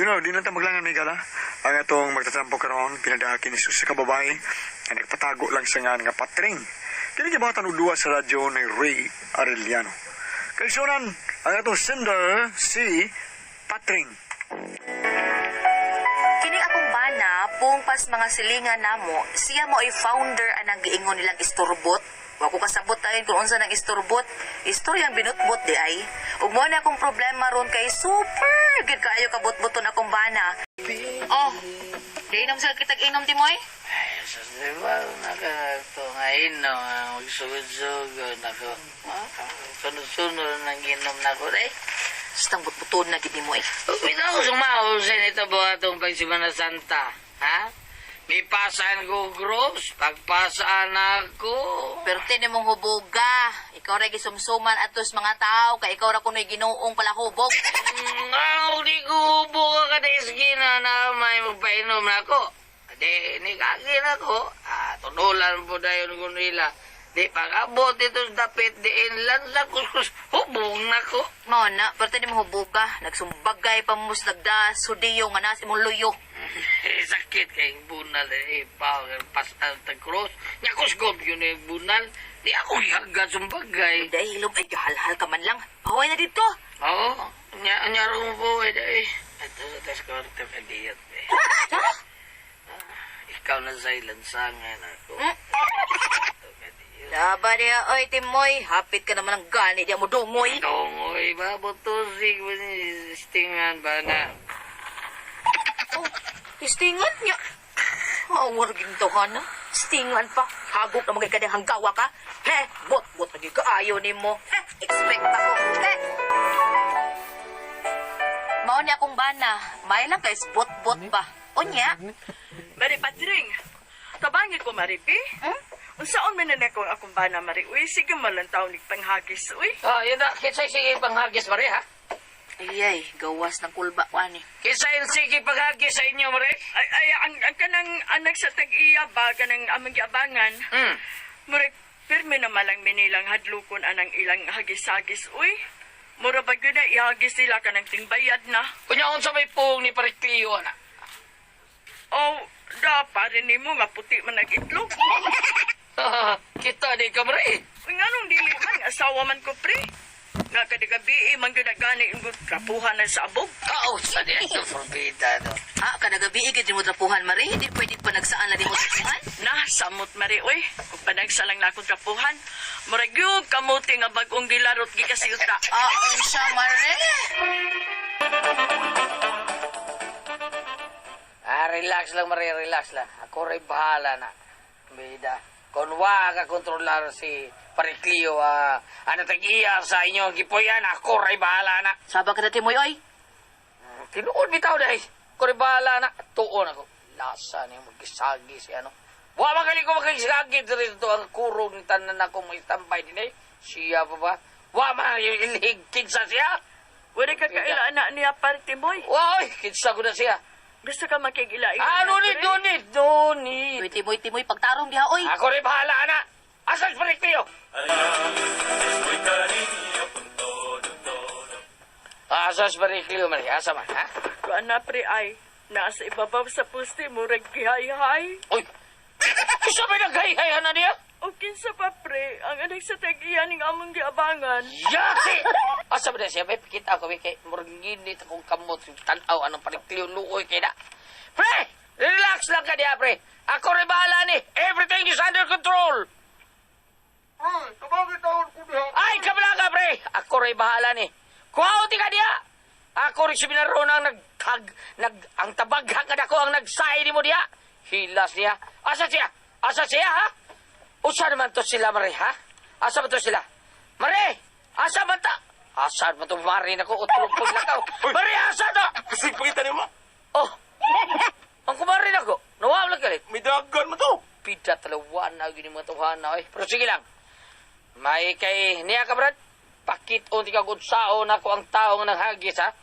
di na ta maglangan may gala. Ang atong magtatampo karon pinadakin ni sa kababae nga nagpatago lang sa nga patring. Kini gibatan og duwa sa radyo ni Ray Arellano. Kay sunan ang atong sender si Patring. Kini akong bana, pung pas mga silingan namo, siya mo ay founder anang giingon nilang isturbot. Wa ko kasabot tayo kung unsa nang isturbot. Istoryang binutbot di ay. Ug mo na akong problema ron kay super gid kaayo kabutbuton akong bana. Oh, di inom sa kitag inom timoy? Ay, diba, nakato ngayon, no, magsugod-sugod, nako, sunod-sunod nang ginom na ko, eh. Stang butbuton na gid nimo eh. Bitaw, sumausin ito ba itong pagsimana Santa, ha? May pasaan ko, Gross, pagpasaan ako. Pero tini mong hubuga. Ikaw rin gisumsuman atos mga tao, kay ikaw ra kuno'y ginuong pala hubog. Di ko hubo ka kada iskina na may magpainom na ako. Di, nikagin ako. Tunulan po dayon ko nila. Di, pag-abot ito sa dapit, di inlan sa kuskus, hubong na ko. Mana, pero tini mong hubuga. Nagsumbagay pa mo sa lagda, sudiyo nga nasi mong luyo. Sakit kayong bunal, pasan tag-cross. Nyakusgob yun bunal. Di ako ihagad sumbagay. Dahil hilom, ay halhal ka man lang. Paway na dito. Oo, nyaro mo po, ito sa taskorte ka diyat, ikaw na sa ilansangan ako. Laba niya, oy, Timoy. Hapit ka naman ng gani. Di mo dungoy. Tungoy ba? Butosig ba ni stingan ba na? Oh, istingan niya. Awar gintuhan na. Stingan pa. Hagok na magiging hanggawa ka. He, bot lagi ka ayaw ni mo. He, expect ako. He. Mao niya akong bana. May lang guys, bot ba? O niya? Mari Patring, tabangi ko Maripi. Unsaon man na akong akong bana Mari? Uy, sige malantaw ni panghagis. Uy, Yun na, kisay sige panghagis, Mare, ha? Iyay, gawas ng kulba ko ani. Kisay sige panghagis sa inyo, Mare? ay ang kanang anak sa tag-iya ba, kanang amang giabangan. Mari, pirmi na malang minilang hadlukon anang ilang hagis-hagis. Uy, mura ba yun na ihagis nila kanang tingbayad na? Kunya sa may pung ni Parikliyo, na. Oh, dapat rin mo nga puti man nag-itlog. Kita di ka, Mare. Uy, nga nung dili man, asawa man ko, pre. Nga kadagabi, man yun nagani yung kapuhan na sa abog. Sa di ito forbida, no? Kadagabi igid mo trapuhan, Mari. Hindi pwede pa nagsaan na di mo trapuhan. Na, samot mari, uy. Kung panagsalang na akong kapuhan, maragyog kamuti nga bagong gilarot gikasilta. Siya, Mari. Relax lang, Mare, relax lang. Ako rin bahala na. Bida. Kung wa ka kontrolar si Parikliyo, ano tag-iya sa inyo ang gipoyan, ako rin bahala na. Sabag ka na, Timoy, oy. Tinuod bitaw dahil. Ako rin bahala na. Tuon ako. Lasa niya mag-isagi si ano. Wa magaling ko mag-isagi dito ang kurong ni tanan ako may tambay din eh. Siya pa ba? Wa man yung ilhigkid sa siya. Wala ka kailaan na niya parte mo'y. Wa, oy, kidsa ko na siya. Gusto ka makigila. Doni. Uy, Timoy, pagtarong diha, oy. Ako rin bahala na. Asan si Parikliyo? Asan si Parikliyo, Mari? Asa man, ha? Kuan na pre ay, nasa ibabaw sa puste, murag gihay-hay. Uy! Isa ba naghahihayan na niya? O kinsa pa pre, ang anak sa tagiyan ng among giabangan. Yati! Asa ba na siya? May pikita ko, may kay murginit akong kamot. Tanaw, anong Parikliyo, luoy kay na. Pre! Relax lang ka niya, pre. Ako rin bahala ni. Everything is under control. Ay, kabagay taon ko diha. Ay, kabala ka, pre. Ako rin bahala ni. Kuhauti ka niya. Ako rin si Binaro na ang tabaghang ka na ko ang nagsay ni mo diya. Hilas niya. Asa siya, ha? Usa naman to sila, Mare, ha? Asa ba to sila? Mare! Asa ba ta? Asa ba to, Mare, na ko? Utulog pag lakaw. Mare, asa to? Kasi pakita niyo, ma. Oh! Ang kumarin ako. Nawawala ka rin. May dagan mo to. Pida talawan na gini mga tuhan na. Pero sige lang. May kay niya ka, Brad. Pakit o ti kagudsaon ako ang taong nang hagis, ha?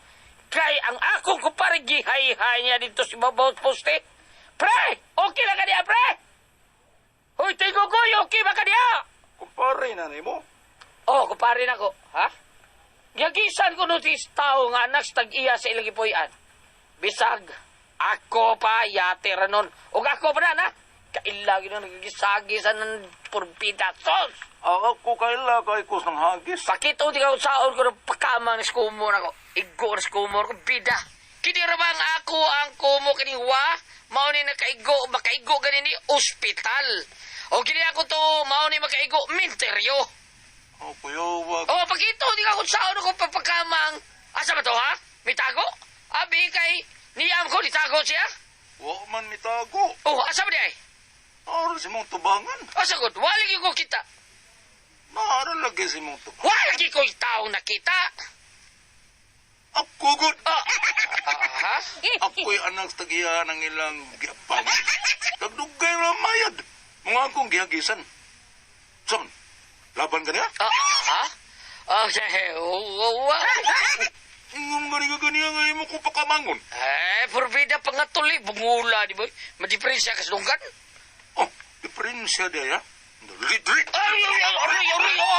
Kay ang akong kumpare gihay-hay niya dito si Babawt Poste. Pre! Okay lang ka niya, pre! Hoy, Tigugoy, okay ba ka niya? Kumpare na mo. Oh, kumpare na ko, ha? Gagisan ko no si tao nga anak tag-iya sa ilang ipoyan. bisag ako pa yate ranon. Ug ako pa na. Kailagi na nagigisagisan ng purbida. Sos! Ako kaila kay kus ng hagis. Pakito di ka usaon ko ng pakamang ni skumor ako. Igo na skumor ko, bida. Kini ra bang ako ang kumo kiniwa? Mao ni nakaigo, makaigo ganin ni ospital. O kini ako to, mao ni makaigo minteryo. O kuyo wag. O pakito di ka usaon ko papakamang. Asa ba to ha? Mitago? Abi kay niyam ko nitago siya? Wa man mitago. Oh, asa ba di ay? Ara si mong tubangan. Asa gud, wali ko kita. Naara lagi si mong tubangan. Wala ko taong nakita. Ako gud. Ha? Ako'y anak sa tagiya ng ilang giyapang. Kagdugay na mayad. Mga akong gihagisan. Son, laban ka niya? Ha? Okay. Ingong gani ka ganiya ngayon mo kung pakamangon. Porbida pangatuli, bungula, di ba? Madipresya ka sa lunggan. Oh, diferensya dia ya. Dlit.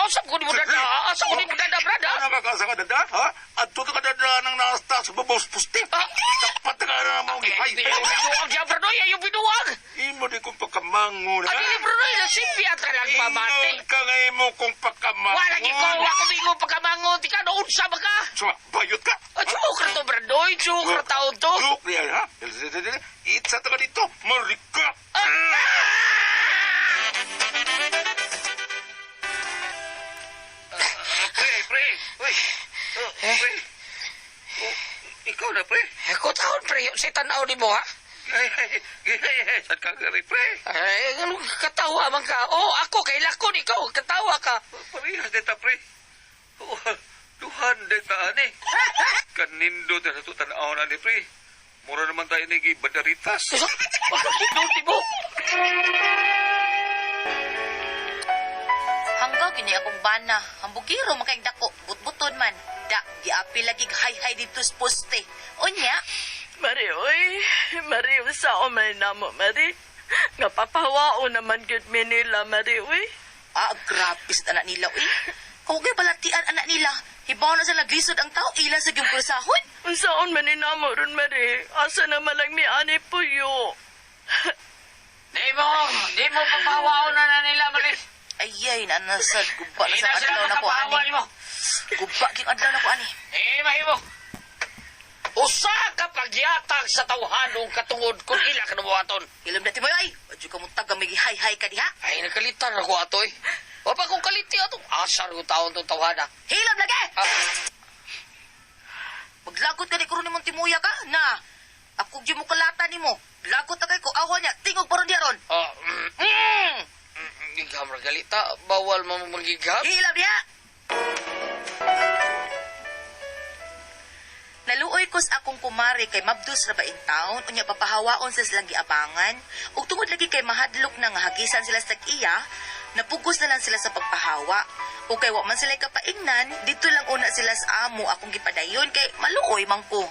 Asap ko di mo dada. Asap ko di mo dada, brada. Ano ka kasa ka dada, ha? At tuto ka dada ng nasta sa babos pusti. Tapat ka na mga gihay. Binuwag siya, Brunoy. Ayaw binuwag. Imo di kong pakamangon, ha? Ano ni Brunoy? Nasipyatra lang pamati. Ingon ka ngayon mo kung pakamangon. Wala ko. Wako bingo pagkamangon. Tika, noon sa ba ka? Suma, bayot ka. Sukra to, Brunoy. Sukra taon to. Look niya, ha? Itsa ka dito. Marika. Pre. Uy. Pre. Ikaw na, pre. Ako taon, pre. Si tanaw ni mo, ha? Saan ka gari, pre? Ay, ano katawa man ka? Oh, ako, kay lakon ikaw. Katawa ka. Parehas dito, pre. Tuhan dito, ani. Kanindo na sa tanaw na ni, pre. Mura naman tayo ni Badaritas. Pagkakinuti mo. Hanggaw gini akong bana. Hambugiro makaigdako. Butbuton man. Da, giapi lagi hay-hay dito sa poste. Unya, Mari, oy. Mari, sa umay na mo, Mari. Nga papahawao naman gud mi nila, Mari, oy. grapis anak nila, uy. Kung balatian anak nila, hibaw na sa naglisod ang tao, ila sa gyung kursahon. Unsaon man ni namo ron, Mari? Asa na malang mi ani puyo? Di mo papawaw na nila, Maris. Ayay, nanasad. Guba na Di sa na sila adlaw na ko, makapahawa ani. mo. Guba king adlaw na ko, ani. Mahimo. Usa ka pagyatag sa tawhanong katungod kung ila ka nabuhaton. Ilam dati mo, ay. Wadyo ka mo taga, may hay-hay ka diha. Ay, nakalitan ako ato eh. Wapa kong kaliti ato. Asar yung taon tong tawhana. Hilam lagi! Maglagot ka ni Kuro ni Montimuya ka, na. Ako di mo kalata ni mo. Lagot na kay ko, awa niya. Tingog paron diya ron. Gigam galita. Bawal mo magigam. Hilam diha! Naluoy ko sa akong kumari kay Mabdus Rabain Town, unya papahawaon sa silang giabangan, ug tungod lagi kay mahadlok na nga hagisan sila sa tag-iya, napugos na lang sila sa pagpahawa. O kay wa man sila kapaingnan, dito lang una sila sa amo akong gipadayon kay maluoy man ko.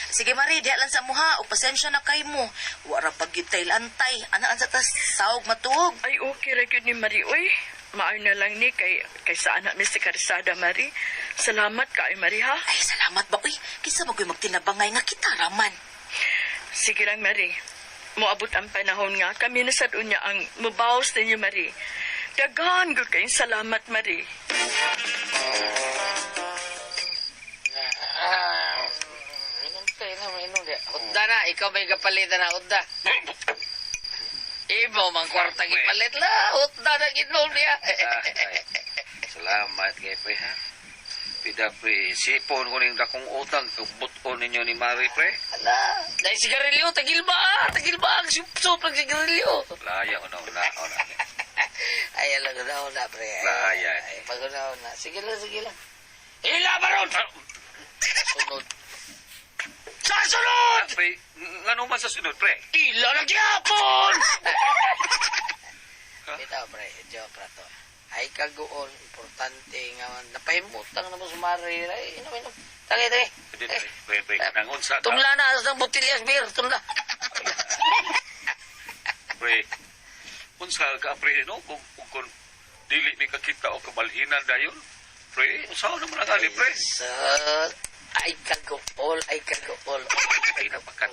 Sige Mari, diha lang sa muha, o pasensya na kay mo. Wara pag tay lantay, anaan sa tas sawog matug. Ay, okay ra gyud ni Mari, oy. Maayo na lang ni kay sa anak mi si Karisada, Mari. Salamat kay Mari, ha? Ay, salamat ba, uy? Kisa magoy magtinabangay nga kita raman. Sige lang, Mari. Moabot ang panahon nga, kami na sa unya ang mubawas ninyo, Mari. Daghan gud kayong salamat, Mari. Udda na, ikaw may kapalitan na udda. Ibo mang kwarta gipalit la, udda na ginom niya. Salamat kay pre, ha? Pida pre, sipon ko ning dakong utang buton ninyo ni Mari pre. Ala, dahil sigarilyo, tagil ba ang sup ng sigarilyo. Laya ko na. Ay, alam ko na, pre. Laya. Ay, pag-unaw na. Sige lang. Ila ba ron? Sunod. Sa sunod! Pre, ngano man sa sunod pre? Ila ng gyapon! Bitaw, pre. Diyo, prato. Ay, kagoon. Importante nga. Napahimutang na mo sumari. Ay, inom. Tagay. Pre, nangon sa Tumla na. Asang botilyas beer. Tumla. Pre, unsa ka pre, no? Kung dili mi kakita o kabalhinan dayon, pre, usaw naman ang ali pre. Ay kagool, ay kagool. Ay, napakan.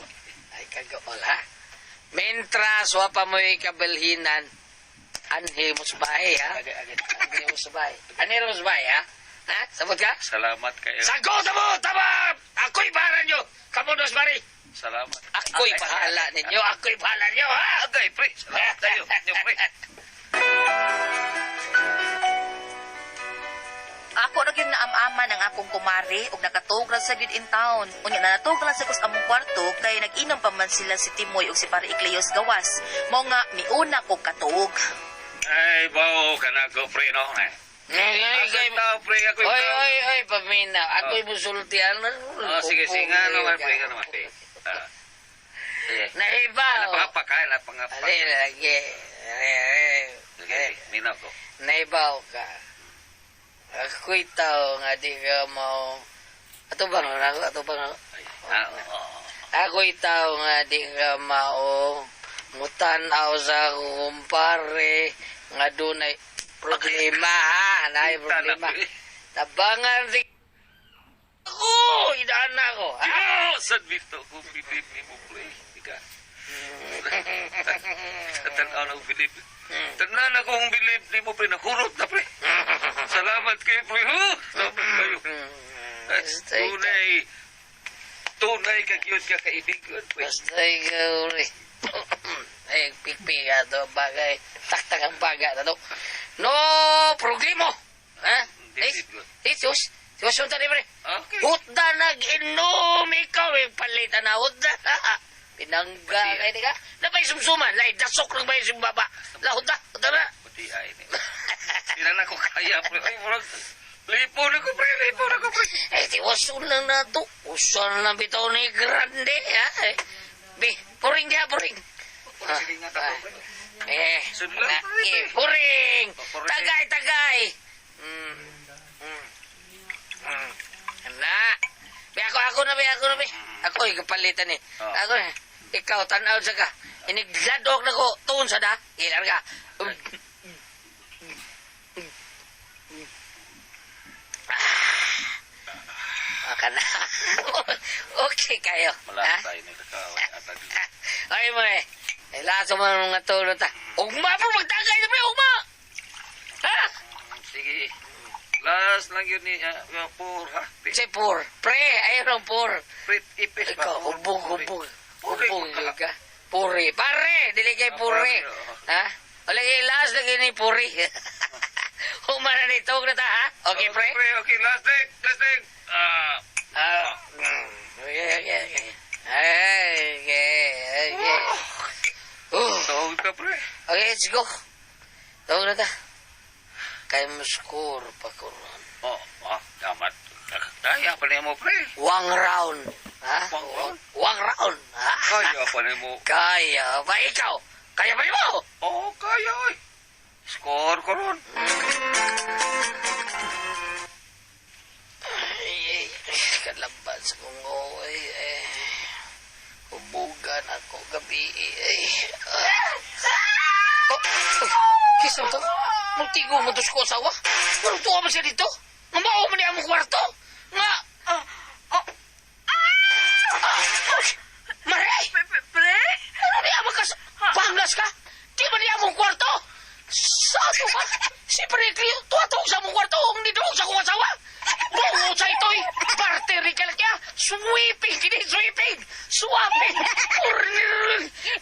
Ay kagool, ha? Mentras, wapa mo ikabalhinan, anhe mo sa bahay, ha? Anhe mo sa bahay. Anhe mo sa bahay, ha? Ha? Sabot ka? Salamat kayo. Sagot mo! Tama! Ako'y bahala nyo! Kamunos, Mari! Salamat. Ako'y bahala ninyo! Ako'y bahala nyo, ha? Okay, pre. Salamat tayo. Inyo, pre. Ako na gyud naam-ama ng akong kumari ug nakatuog ra sa gyud in town. Unya na natuog lang sa kus among kwarto kay nag-inom pa man sila si Timoy ug si Pare Icleos gawas. Mao nga miuna ko katuog. Ay, bao ka na ko, pre, no? Ako'y tao, pre. Ako'y Oy, tao. oy, oy, pamina. Ako'y musultian. Oh, sige, sige. Nga naman, pre. Nga naman, pre. Sige. Naibaw. Napangapak, ha? Napangapak. Ali, lagi. Sige, minaw ko. Naibaw ka. Ako'y tao nga di ka mau... Ato bang ako? Ato bang ako? Ako'y tao nga di ka mau... Mutanaw sa kumpare nga dunay problema, ha? Nay problema. Tabangan rin ako! Idaan na ako, ha? Saan dito kung bilib ni mo, pre? Ika. Tanaw na kong bilib. Tanan akong bilib ni mo, pre. Nakurot na, pre. Salamat kayo, pre. Salamat kayo. Tunay. Tunay ka cute ka kaibigan, pre. Basta ikaw rin. Ay, pikpika to, bagay. Taktak ang baga na to. No problemo! Ha? Sus tadi, pre. Okay. Hutda nag-inom ikaw, palitan na hutda. Pinangga kayo, di ka? Napay sumsuman, lai, dasok lang ba yung baba? La, hutda na. Pati ay, ni. Hindi na ako kaya, pre. Ay, murag. Lipo na ko, pre. Lipo na ko, pre. Ay, tiwasun lang na to. Usan na bitaw ni Grande, ha? Be, puring dia, puring. Sige nga ka, pre. Sudlan, pre. Puring! Puring. Tagay, tagay! Na. Be, ako na, be. Ako, ikapalitan eh. Oh. Ako, ikaw, tanaw sa ka. Inigladok na ko, tuon sa da. Ilan ka. Maka na. Okay kayo. Malapit tayo ni kakaway at Ay mo eh. Ay laso mo mga tulog ta. Ugma po magtagay na pre, ugma. Ha? Sige. Last lang yun ni Pur, ha? Si Pur. Pre, ayun ang Pur. Prit, ipis ba? Ikaw, hubog. Puri. Hubog yun ka. Puri. Pare, dili kay Puri. Pare, oo. Ha? Wala kay last lagi ni Puri. Humana ni tog na ta, ha? Okay, pre? Pre, okay. Last thing. Okay. Tawag ka, pre. Okay, let's go. Tawag na ta. Kaya mo score pa ko ron. Damat. Kaya pa niya mo, pre. One round. Ha? One round? One round. Ha? Kaya pa niya mo. Kaya ba ikaw? Kaya ba mo? Oo, kaya, oy. Score ko ron. Ay, kalaban sa kong oy. Hubugan ako gabi. Kisam to? Multigo mo to ko asawa? Malutuwa mo siya dito? Mamao mo niya mo kwarto? Nga! Maray! Pre? Ano niya makas... Panglas ka? Di ba niya mong kwarto? Saan ba? Si Periclio, tuwatong sa mong kwarto, ang nidong sa kong asawa. Bungo sa ito'y parterikal kaya, sweeping, kini sweeping, swapping,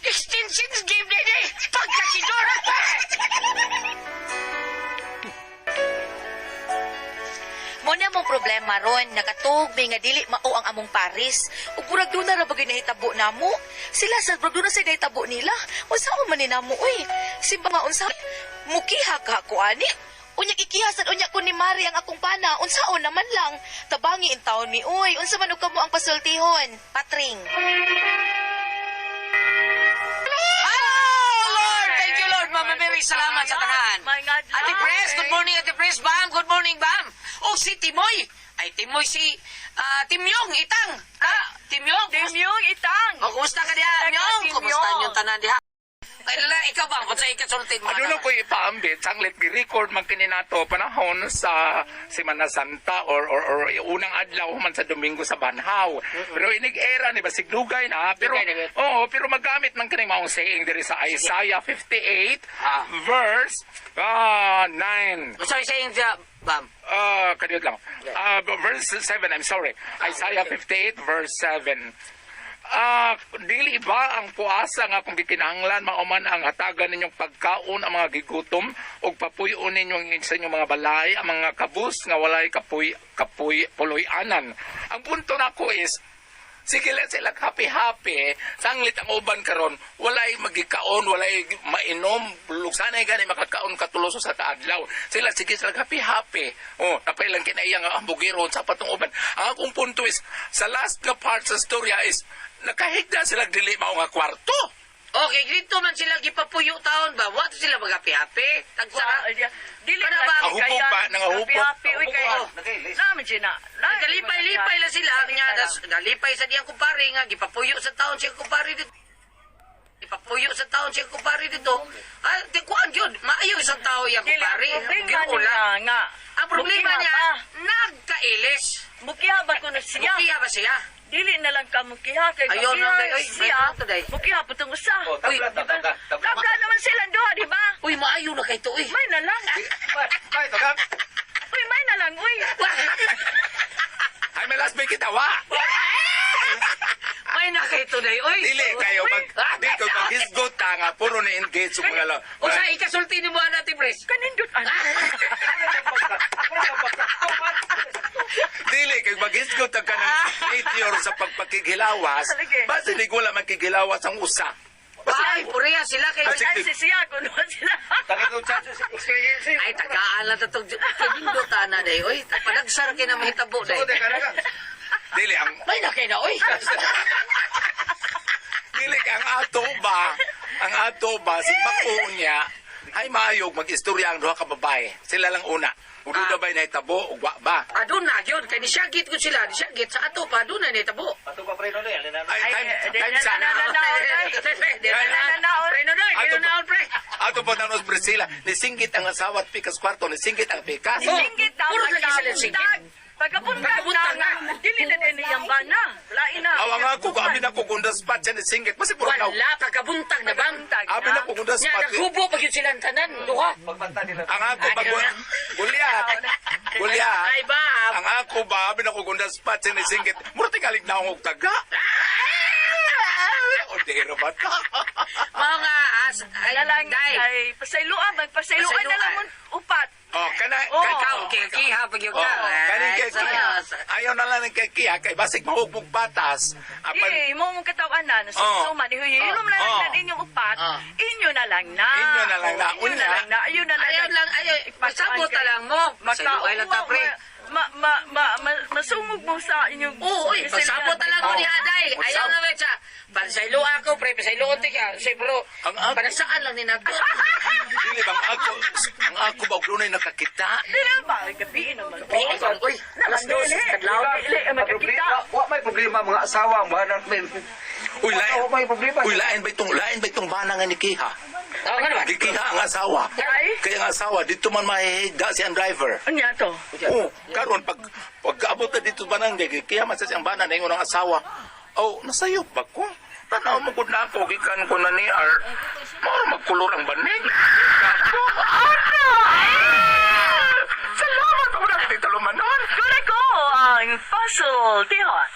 extension game na niya, pagkasidor. Mo na mong problema ron, nakatog may nga dili mao ang among Paris. Ug burag do na ra bagay nahitabo namo. Sila sa burag do na sa nahitabo nila. Unsa man ni namo oy? Simba nga unsa? Mukiha ka ko ani? Unya ikihasan unya ko ni Mari ang akong pana. Unsaon naman lang. Tabangi in taon ni uy. Unsa man og kamo ang pasultihon? Patring. Lord! Thank you, Lord. Mama Mary, salamat sa tanan. My God, Ate Pres, good morning, Ate Pres. Bam, good morning, Bam. O si Timoy. Ay, Timoy si Timyong, Itang. Timyong. Timyong Itang. O, kumusta ka diha, Talaga, Timyong? Timyong. Kumusta yung tanan diha? Lala, ikaw ba? Kung sa ikasultin mo. Ano na ko ipaambit, sanglit gi-record man kini nato panahon sa Semana Santa or unang adlaw man sa Domingo sa Banhaw. Pero inig era ni basig dugay na pero pero magamit man kini maong saying diri sa Isaiah 58 verse 9. Sorry saying siya, Bam. Kadiyot lang. Verse 7, I'm sorry. Isaiah 58 verse 7. Dili ba ang puasa nga kung gikinahanglan mauman ang hatagan ninyong pagkaon ang mga gigutom o papuyon ninyong sa inyong mga balay ang mga kabus nga walay puloy-anan. Ang punto nako is sige lang sila happy-happy, sanglit ang uban karon, walay magikaon, walay mainom, luksanay gani makakaon katuloso sa kaadlaw. Sila sige sila happy-happy. Napay lang kinaiyang bugiron sa patong uban. Ang akong punto is, sa last na part sa storya is, nakahigda sila dili mao nga kwarto. Okay, dito man sila gipapuyo taon ba? What sila mag-happy-happy? Tagsara. Dili Kada na ba? Ang hubog ba? Nangahubog? Happy, uy, kayo. Naman siya na. Galipay-lipay lang sila. Galipay sa diyang kumpare nga. Gipapuyo sa taon siya kumpare dito. Gipapuyo sa taon siya kumpare dito. Di kuhaan yun. Maayo isang tao yung kumpare. Problema nga. Ang problema niya, nagkailis. Mukiha ba ko na siya? Mukiya ba siya? Dili na lang ka mukiha kay Ayaw mukiha na, ay, siya. may today. Mukiha po itong usa. Uy, Kabla naman sila doha, di ba? Uy, maayo na kayo to, uy. May na lang. Uy, may na lang, uy. Ay, may last may kitawa. May na kayo to, day, uy. Dili kayo di ko maghisgot ta nga puro na engage sa mga lang. O sa ikasulti ni mo, natin, pres. Kanindot, ano? Dili kay maghisgot ta ka ng meteor sa pagpakighilawas. Basta di ko wala magkighilawas ang usa. Ay, puriya sila kayo. Ay, si siya, kuno sila. Ay, tagaan lang itong kabindota na, day, uy. Panagsar kayo na mahitabo, day. Dili ang May na kayo na, uy. dili ang ato ba si bako niya ay maayog mag-istorya ang duha ka babae. Sila lang una. Ududa ba'y nahitabo o wa ba? Doon na, yun. Kaya nisyagit ko sila. Nisyagit sa ato pa. Doon na nitabo. Ay, time sana. Ato po nanos Priscilla, nisinggit ang asawa at pikas kwarto, nisinggit ang pikas. Singgit na. Puro lagi sila singgit. Pagkabuntag na. Dili na din niyang bana. Lain na. Awang ako, abi na ko kunda spot siya nisinggit. Basi puro Wala, kakabuntag na bang? Abi na ko kunda Nya, spot. naghubo pag yun silang tanan. Duha. Ang ako ba, Gulyat. Ay, ba? Ang ako ba, abi na ko kunda spot siya nisinggit. Mura tingalig na akong taga. O, dero ba ka? Mga as. Ay, Lalang day. ay pasayloan. Magpasayloan na lang upat. Ikaw, kiha pag yun ka. Kaning Ay, kaya sayos. ayaw na lang ng kaya kay basig mahugbog patas. Di, mo mong katawanan. Suman, hilom na lang na inyong upat. Inyo na lang na. Inyo na lang na. Inyo na lang na. Ayun na lang. Ayaw lang, ayaw. Pasabot na lang mo. Masaylo lang ta, pre. Masungog mo sa inyong... Oo, uy, pasabot na lang mo ni Aday. Ayaw na ba siya. Pasaylo ako, pre. Pasaylo ko ka. Siyempre, panasaan lang ni Nato. Dili bang ang ako ba dunay nakakita? Dila ba? Gabi naman. Uy, alas dos. Kadlaw. Dili, magkakita. Wa may problema mga asawa, mga anak men. Uy, lain. Wa may problema. Uy, lain ba itong bana nga ni Kiha? Oo, nga naman. Gikiha ang asawa. Ay? Kaya ang asawa, dito man mahihigda si ang driver. Ano yan to? Karon pagkaabot na dito banang gikiha man sa siyang bana na yung asawa. Oh, nasayop ba ko? Tanaw mo gud na ako, gikan ko na ni Ar. Mao magkulor ang banig. Salamat ako na dito lumanon. Kure ko ang puzzle, tihon.